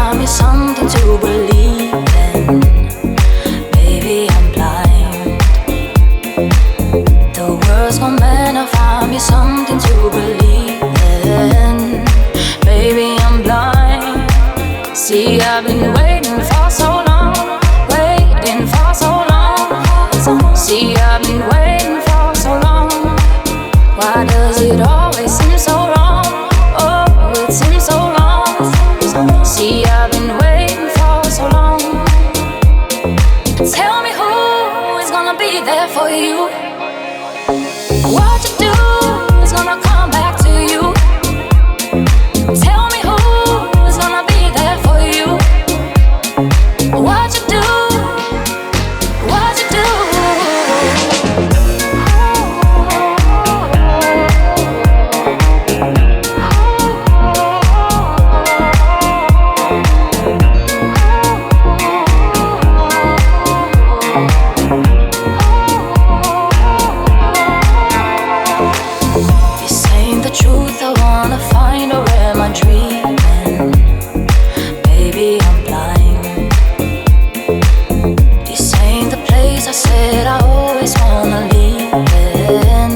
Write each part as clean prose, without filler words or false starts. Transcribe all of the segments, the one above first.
find me something to believe in. Baby, I'm blind. The world's gone mad, find me something to believe in. Baby, I'm blind. See, I've been waiting for so long, waiting for so long. See, I've been waiting for so long. Why does it always seem so wrong? Oh, it seems so long. See, I've been waiting for so long. Tell me who is gonna be there for you. What you do is gonna come back to you. Tell me who is gonna be there for you. What you do, what you do. Truth, I wanna find or am I dreaming? Baby, I'm blind. This ain't the place I said I always wanna live in.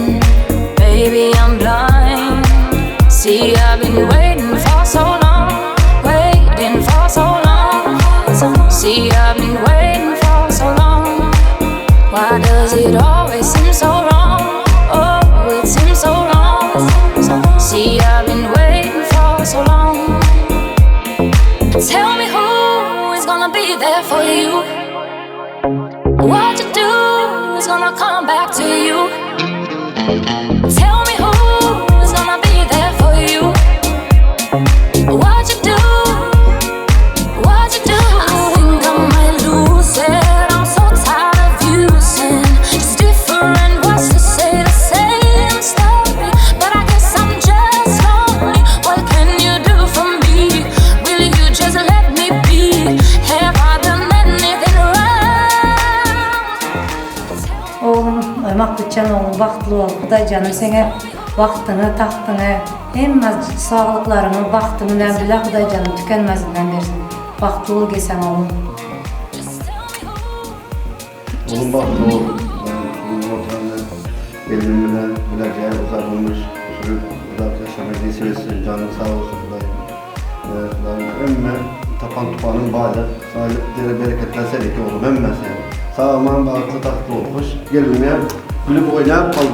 Baby, I'm blind. See, I've been waiting for so long, waiting for so long. See, I've been waiting for so long. Why does it always seem so wrong? Oh, it seems so wrong. See, I've been waiting for so long. Tell me who is gonna be there for you. What you do is gonna come back to you. Tell me who is gonna be there for you. What you do, what you do. I think I might lose it. I'm so tired of using just different words to say the same story. But I guess I'm just lonely. What can you do for me? Will you just let me be? Have I done anything wrong? Oğlum, Makbutcan oğlum, vaxtlı ol. Xuday canım sənə vaxtını, taxtını, hem sağlıqlarını, vaxtını, nə bilə Xuday canım tükənməzindən versin. Vaxtlı ol gəlsən oğlum. Oğlum vaxtlı ol. Bunun ortamda elimle bileceği uzatılmış, sürü uzak yaşamayı nasip etsin. Canın sağ olsun Xuday. Emme tapan tupanın bağlı. Sağlık dile bereketler selik oğlum emme sen. Sağlaman bağlı tahtlı olmuş. Gelinmeye gülüp oynayıp al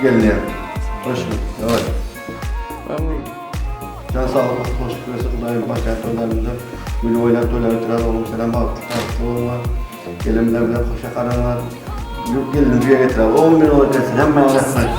gelinmeye. Hoş mu? Evet. Can sağlık, hoş görüyorsun. Xudayın başlayıp önlerimize gülüp oynayıp oynayıp oğlum selam bağlı tahtlı olma. Gelinler bile hoşa karanlar. Gelin düğe getirelim. 10 bin olacaksın. Hemen öğretmen.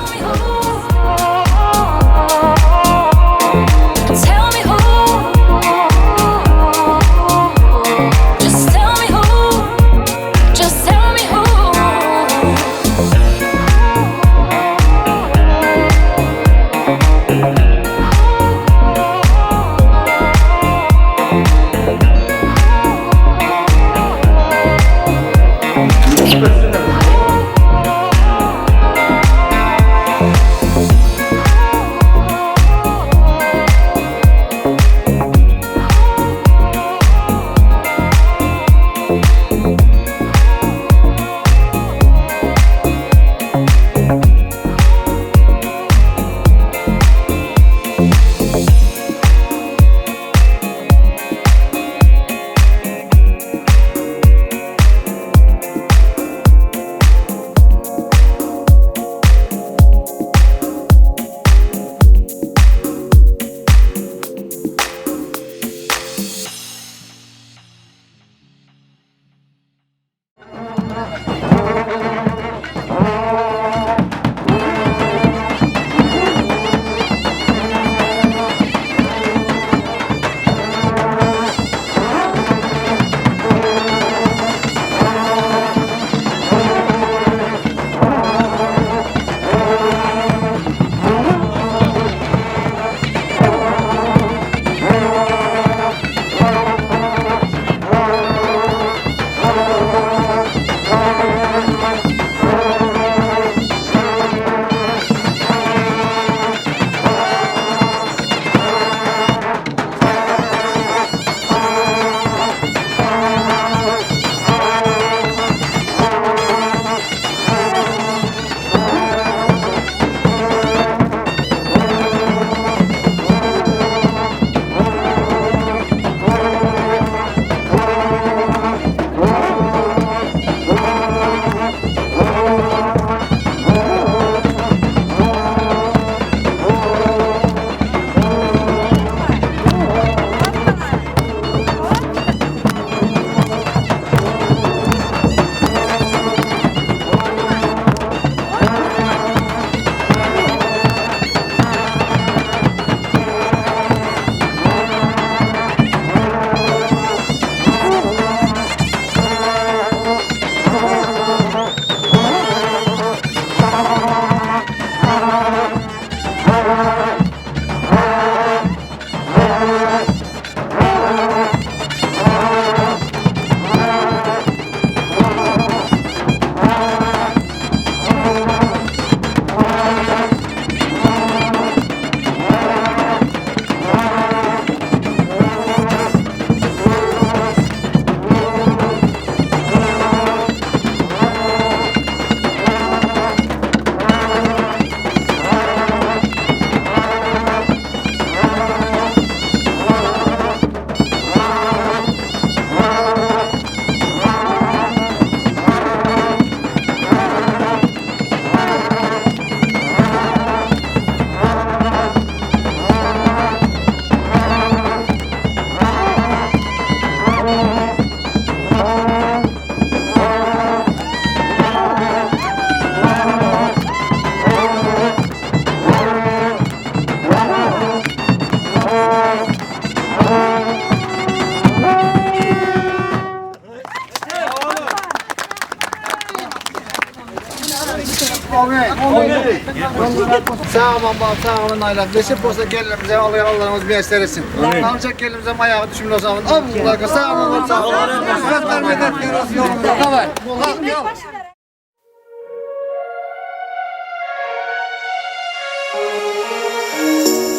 Sağ olun baba, sağ olun aylar. Nasip olsa gelinimize Allah'ımız bir eser etsin. Ancak gelinimize mayağı düşümlü o zaman. Allah'a sağ olun, sağ olun. Hürmetler medet olsun yolunda. Davay.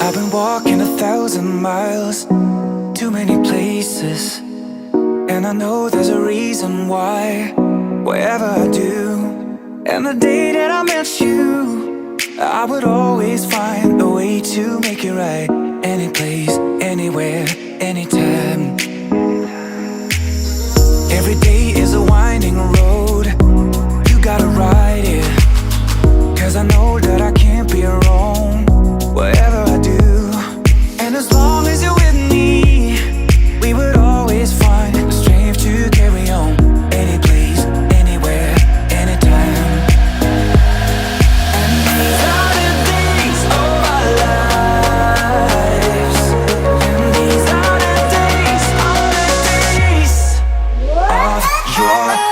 I've been walking 1,000 miles, too many places, and I know there's a reason why, wherever I do. And the day that I met you, I would always find a way to make it right. Any place, anywhere, anytime. Every day is a winding road, you gotta ride it, 'cause I know that I can't be wrong whatever I do. And as long as you're with me, we would always find the strength to carry on. Any place, anywhere, anytime. And these are the days of our lives. And these are the days of your life.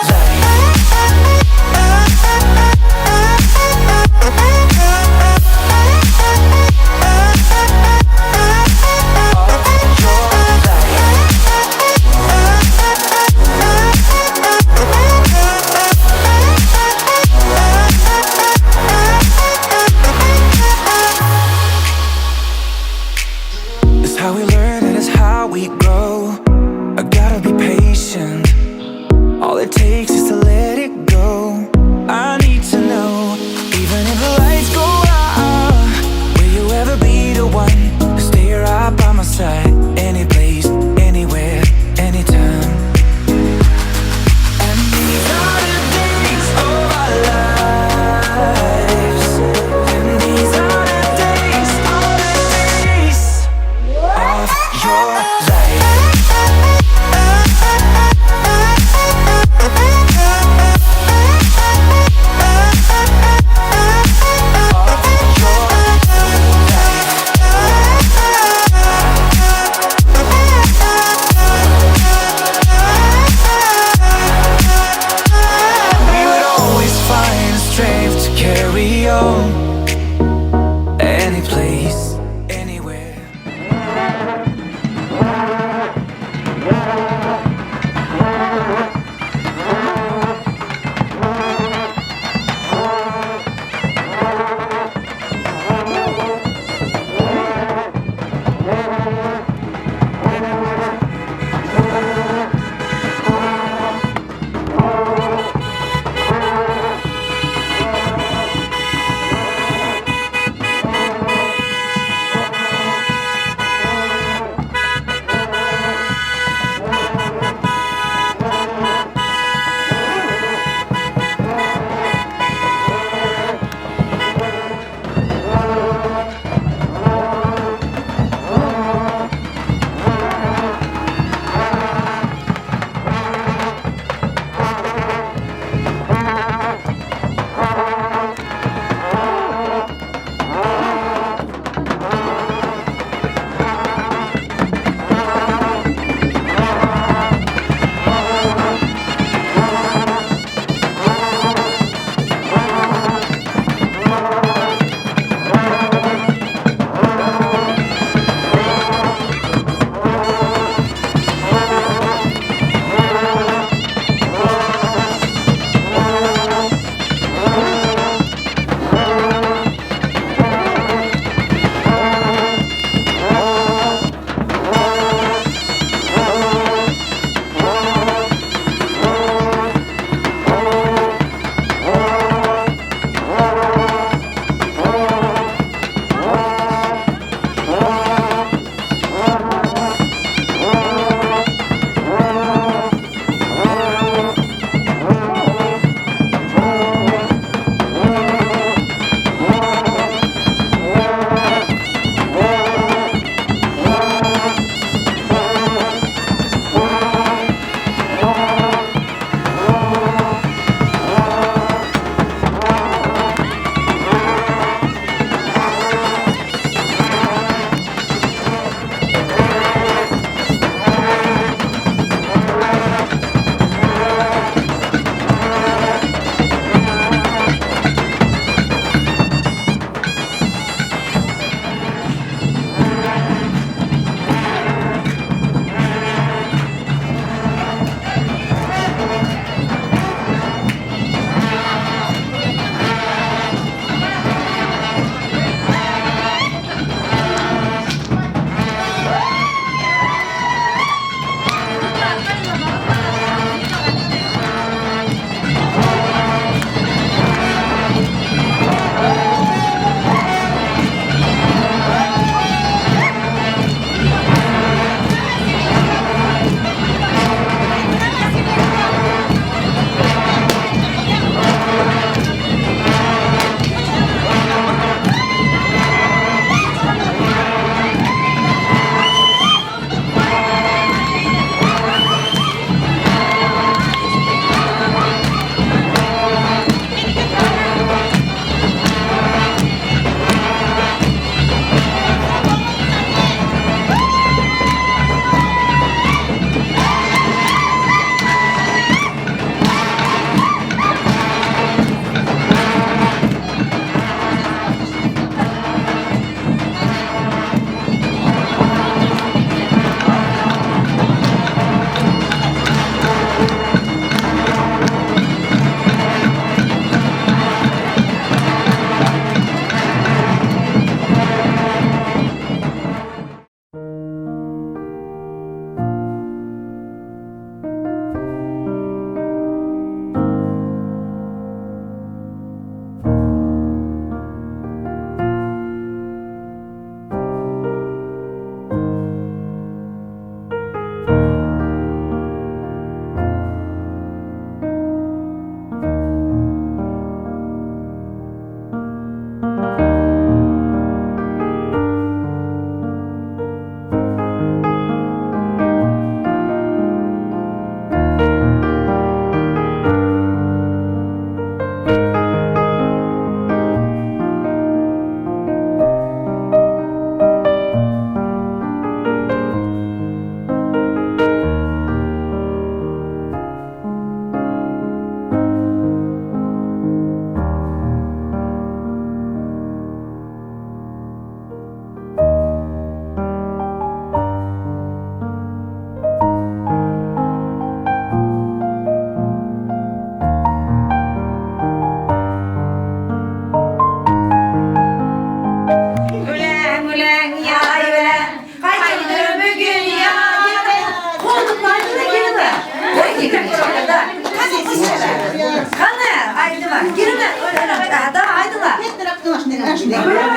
Aynen.